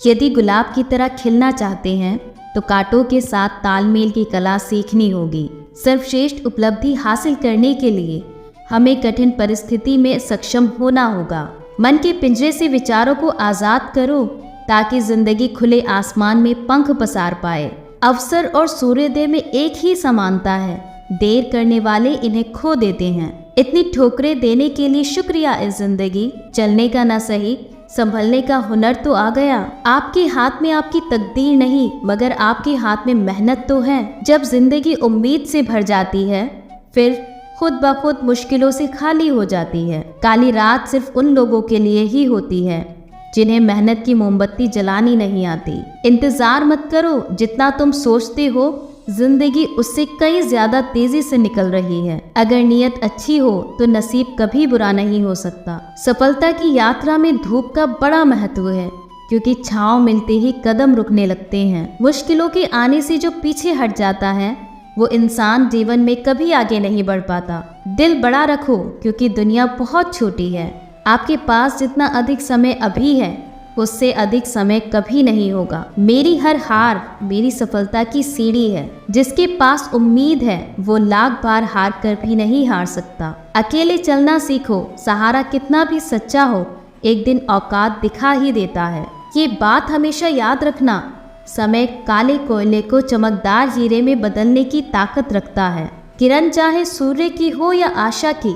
यदि गुलाब की तरह खिलना चाहते हैं तो कांटों के साथ तालमेल की कला सीखनी होगी। सर्वश्रेष्ठ उपलब्धि हासिल करने के लिए हमें कठिन परिस्थिति में सक्षम होना होगा। मन के पिंजरे से विचारों को आज़ाद करो ताकि जिंदगी खुले आसमान में पंख पसार पाए। अवसर और सूर्योदय में एक ही समानता है, देर करने वाले इन्हें खो देते हैं। इतनी ठोकरें देने के लिए शुक्रिया इस जिंदगी, चलने का ना सही संभलने का हुनर तो आ गया। आपके हाथ में आपकी तकदीर नहीं मगर आपके हाथ में मेहनत तो है। जब जिंदगी उम्मीद से भर जाती है फिर खुद ब खुद मुश्किलों से खाली हो जाती है। काली रात सिर्फ उन लोगों के लिए ही होती है जिन्हें मेहनत की मोमबत्ती जलानी नहीं आती। इंतजार मत करो, जितना तुम सोचते हो जिंदगी उससे कई ज्यादा तेजी से निकल रही है। अगर नीयत अच्छी हो तो नसीब कभी बुरा नहीं हो सकता। सफलता की यात्रा में धूप का बड़ा महत्व है क्योंकि छांव मिलते ही कदम रुकने लगते हैं। मुश्किलों के आने से जो पीछे हट जाता है वो इंसान जीवन में कभी आगे नहीं बढ़ पाता। दिल बड़ा रखो क्योंकि दुनिया बहुत छोटी है। आपके पास जितना अधिक समय अभी है उससे अधिक समय कभी नहीं होगा। मेरी हर हार मेरी सफलता की सीढ़ी है। जिसके पास उम्मीद है वो लाख बार हार कर भी नहीं हार सकता। अकेले चलना सीखो, सहारा कितना भी सच्चा हो एक दिन औकात दिखा ही देता है। ये बात हमेशा याद रखना, समय काले कोयले को चमकदार हीरे में बदलने की ताकत रखता है। किरण चाहे सूर्य की हो या आशा की,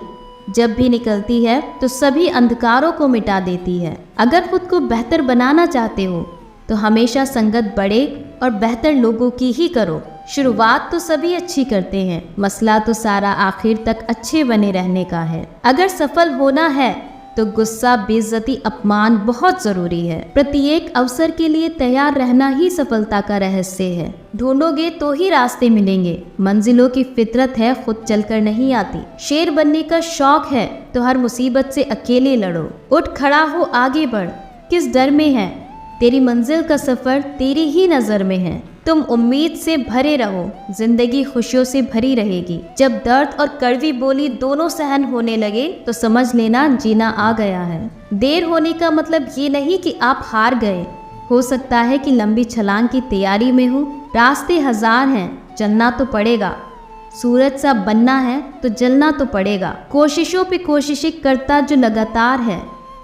जब भी निकलती है तो सभी अंधकारों को मिटा देती है। अगर खुद को बेहतर बनाना चाहते हो तो हमेशा संगत बड़े और बेहतर लोगों की ही करो। शुरुआत तो सभी अच्छी करते हैं, मसला तो सारा आखिर तक अच्छे बने रहने का है। अगर सफल होना है तो गुस्सा, बेइज्जती, अपमान बहुत जरूरी है। प्रत्येक अवसर के लिए तैयार रहना ही सफलता का रहस्य है। ढूंढोगे तो ही रास्ते मिलेंगे। मंजिलों की फितरत है, खुद चलकर नहीं आती। शेर बनने का शौक है तो हर मुसीबत से अकेले लड़ो। उठ खड़ा हो, आगे बढ़, किस डर में है? तेरी मंजिल का सफर तेरी ही नजर में है। तुम उम्मीद से भरे रहो, जिंदगी खुशियों से भरी रहेगी। जब दर्द और कड़वी बोली दोनों सहन होने लगे तो समझ लेना जीना आ गया है। देर होने का मतलब ये नहीं कि आप हार गए, हो सकता है कि लंबी छलांग की तैयारी में हो। रास्ते हजार हैं, चलना तो पड़ेगा। सूरज सा बनना है तो जलना तो पड़ेगा। कोशिशों पे कोशिशें करता जो लगातार है,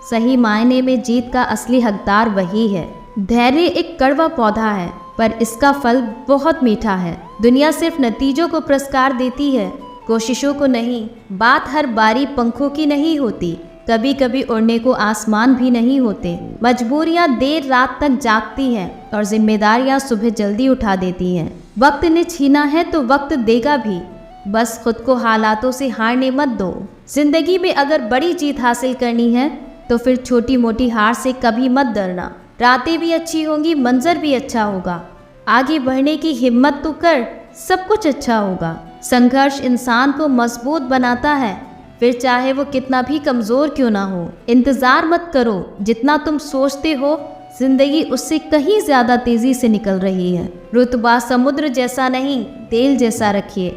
सही मायने में जीत का असली हकदार वही है। धैर्य एक कड़वा पौधा है पर इसका फल बहुत मीठा है। दुनिया सिर्फ नतीजों को पुरस्कार देती है, कोशिशों को नहीं। बात हर बारी पंखों की नहीं होती, कभी कभी उड़ने को आसमान भी नहीं होते। मजबूरियां देर रात तक जागती हैं और जिम्मेदारियां सुबह जल्दी उठा देती हैं। वक्त ने छीना है तो वक्त देगा भी, बस खुद को हालातों से हारने मत दो। जिंदगी में अगर बड़ी जीत हासिल करनी है तो फिर छोटी मोटी हार से कभी मत डरना। रातें भी अच्छी होंगी, मंजर भी अच्छा होगा। आगे बढ़ने की हिम्मत तो कर, सब कुछ अच्छा होगा। संघर्ष इंसान को मजबूत बनाता है, फिर चाहे वो कितना भी कमजोर क्यों ना हो। इंतजार मत करो, जितना तुम सोचते हो जिंदगी उससे कहीं ज्यादा तेजी से निकल रही है। रुतबा समुद्र जैसा नहीं, तेल जैसा रखिए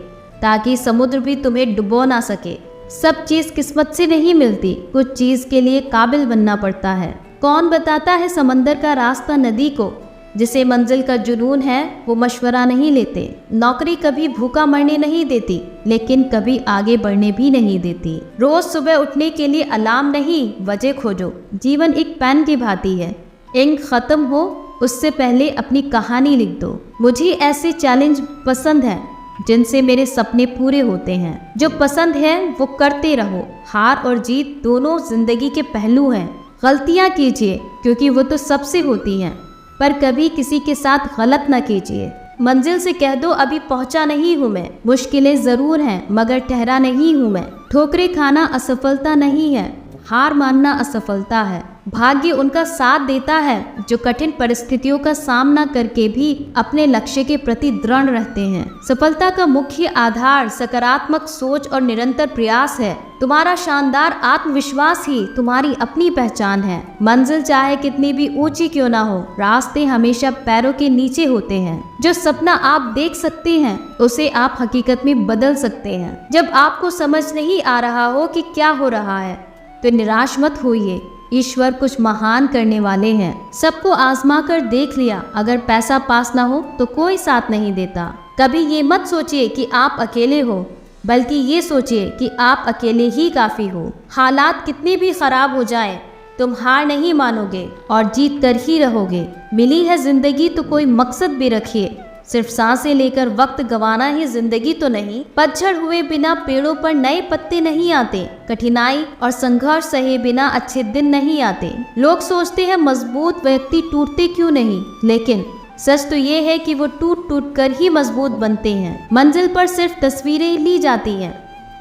ताकि समुद्र भी तुम्हें डुबो ना सके। सब चीज किस्मत से नहीं मिलती, कुछ चीज के लिए काबिल बनना पड़ता है। कौन बताता है समंदर का रास्ता नदी को? जिसे मंजिल का जुनून है वो मशवरा नहीं लेते। नौकरी कभी भूखा मरने नहीं देती लेकिन कभी आगे बढ़ने भी नहीं देती। रोज सुबह उठने के लिए अलार्म नहीं, वजह खोजो। जीवन एक पेन की भांति है, इंक खत्म हो उससे पहले अपनी कहानी लिख दो। मुझे ऐसे चैलेंज पसंद हैं जिनसे मेरे सपने पूरे होते हैं। जो पसंद है वो करते रहो। हार और जीत दोनों जिंदगी के पहलू हैं। गलतियां कीजिए क्योंकि वो तो सबसे होती हैं, पर कभी किसी के साथ गलत ना कीजिए। मंजिल से कह दो अभी पहुंचा नहीं हूँ मैं। मुश्किलें जरूर हैं मगर ठहरा नहीं हूँ मैं। ठोकरें खाना असफलता नहीं है, हार मानना असफलता है। भाग्य उनका साथ देता है जो कठिन परिस्थितियों का सामना करके भी अपने लक्ष्य के प्रति दृढ़ रहते हैं। सफलता का मुख्य आधार सकारात्मक सोच और निरंतर प्रयास है। तुम्हारा शानदार आत्मविश्वास ही तुम्हारी अपनी पहचान है। मंजिल चाहे कितनी भी ऊंची क्यों ना हो, रास्ते हमेशा पैरों के नीचे होते हैं। जो सपना आप देख सकते हैं उसे आप हकीकत में बदल सकते हैं। जब आपको समझ नहीं आ रहा हो कि क्या हो रहा है तो निराश मत होइए, ईश्वर कुछ महान करने वाले हैं। सबको आजमा कर देख लिया, अगर पैसा पास ना हो तो कोई साथ नहीं देता। कभी ये मत सोचिए कि आप अकेले हो, बल्कि ये सोचिए कि आप अकेले ही काफ़ी हो। हालात कितने भी ख़राब हो जाएं, तुम हार नहीं मानोगे और जीत कर ही रहोगे। मिली है ज़िंदगी तो कोई मकसद भी रखिए, सिर्फ सांसें लेकर वक्त गंवाना ही जिंदगी तो नहीं। पतझड़ हुए बिना पेड़ों पर नए पत्ते नहीं आते, कठिनाई और संघर्ष सहे बिना अच्छे दिन नहीं आते। लोग सोचते हैं मजबूत व्यक्ति टूटते क्यों नहीं, लेकिन सच तो ये है कि वो टूट टूट कर ही मजबूत बनते हैं। मंजिल पर सिर्फ तस्वीरें ली जाती हैं,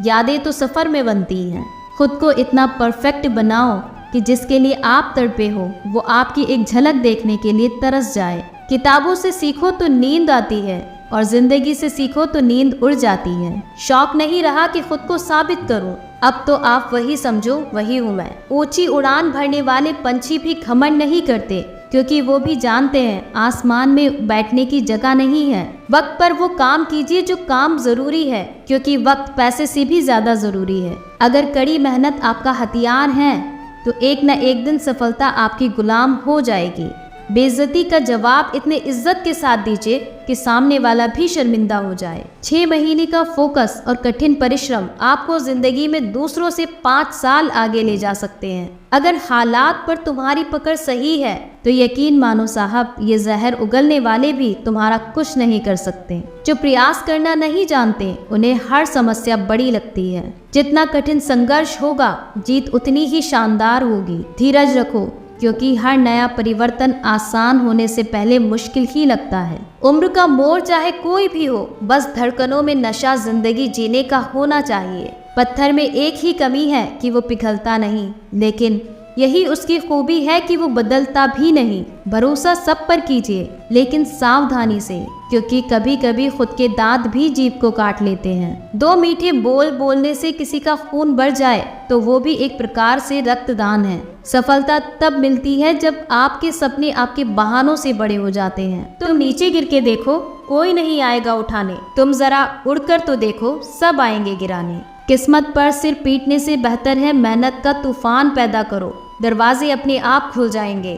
यादें तो सफ़र में बनती हैं। खुद को इतना परफेक्ट बनाओ कि जिसके लिए आप तड़पे हो वो आपकी एक झलक देखने के लिए तरस जाए। किताबों से सीखो तो नींद आती है और जिंदगी से सीखो तो नींद उड़ जाती है। शौक नहीं रहा कि खुद को साबित करूं, अब तो आप वही समझो वही हूँ मैं। ऊंची उड़ान भरने वाले पंछी भी घमंड नहीं करते, क्योंकि वो भी जानते हैं आसमान में बैठने की जगह नहीं है। वक्त पर वो काम कीजिए जो काम जरूरी है, क्योंकि वक्त पैसे से भी ज्यादा जरूरी है। अगर कड़ी मेहनत आपका हथियार है तो एक न एक दिन सफलता आपकी गुलाम हो जाएगी। बेइज्जती का जवाब इतने इज्जत के साथ दीजिए कि सामने वाला भी शर्मिंदा हो जाए। 6 महीने का फोकस और कठिन परिश्रम आपको जिंदगी में दूसरों से 5 साल आगे ले जा सकते हैं। अगर हालात पर तुम्हारी पकड़ सही है तो यकीन मानो साहब, ये जहर उगलने वाले भी तुम्हारा कुछ नहीं कर सकते। जो प्रयास करना नहीं जानते उन्हें हर समस्या बड़ी लगती है। जितना कठिन संघर्ष होगा जीत उतनी ही शानदार होगी। धीरज रखो, क्योंकि हर नया परिवर्तन आसान होने से पहले मुश्किल ही लगता है। उम्र का मोड़ चाहे कोई भी हो, बस धड़कनों में नशा जिंदगी जीने का होना चाहिए। पत्थर में एक ही कमी है कि वो पिघलता नहीं, लेकिन यही उसकी खूबी है कि वो बदलता भी नहीं। भरोसा सब पर कीजिए, लेकिन सावधानी से, क्योंकि कभी कभी खुद के दांत भी जीभ को काट लेते हैं। 2 मीठे बोल बोलने से किसी का खून बढ़ जाए तो वो भी एक प्रकार से रक्तदान है। सफलता तब मिलती है जब आपके सपने आपके बहानों से बड़े हो जाते हैं। तुम नीचे गिर के देखो, कोई नहीं आएगा उठाने। तुम जरा उड़कर तो देखो, सब आएंगे गिराने। किस्मत पर सिर पीटने से बेहतर है मेहनत का तूफान पैदा करो, दरवाजे अपने आप खुल जाएंगे।